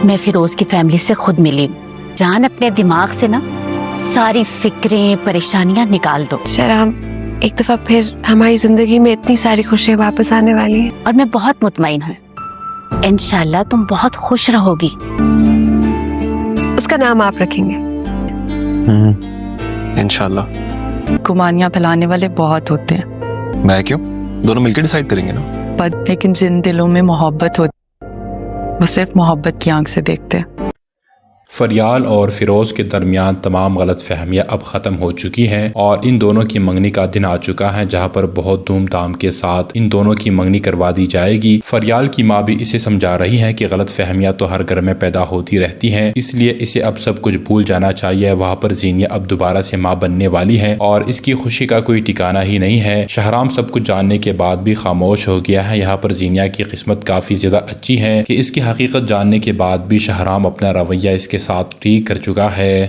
میں فیروز کی فیملی سے خود ملی. جان اپنے دماغ سے نا ساری فکریں پریشانیاں نکال دو. شرام ایک دفعہ پھر ہماری زندگی میں اتنی ساری خوشیاں واپس آنے والی ہیں. اور میں بہت مطمئن ہوں انشاءاللہ تم بہت خوش رہو گی. اس کا نام آپ رکھیں گے؟ انشاءاللہ. گمانیاں پھیلانے والے بہت ہوتے ہیں. میں کیوں؟ دونوں مل کے ڈیسائیڈ کریں گے نا. لیکن جن دلوں میں محبت ہوتی وہ صرف محبت کی آنکھ سے دیکھتے ہیں. فریال اور فیروز کے درمیان تمام غلط فہمیاں اب ختم ہو چکی ہیں اور ان دونوں کی منگنی کا دن آ چکا ہے جہاں پر بہت دھوم دھام کے ساتھ ان دونوں کی منگنی کروا دی جائے گی. فریال کی ماں بھی اسے سمجھا رہی ہے کہ غلط فہمیاں تو ہر گھر میں پیدا ہوتی رہتی ہیں، اس لیے اسے اب سب کچھ بھول جانا چاہیے. وہاں پر زینیہ اب دوبارہ سے ماں بننے والی ہے اور اس کی خوشی کا کوئی ٹھکانہ ہی نہیں ہے. شہرام سب کچھ جاننے کے بعد بھی خاموش ہو گیا ہے. یہاں پر زینیہ کی قسمت کافی زیادہ اچھی ہے کہ اس کی حقیقت جاننے کے بعد بھی شہرام اپنا رویہ اس کے ساتھ ٹھیک کر چکا ہے.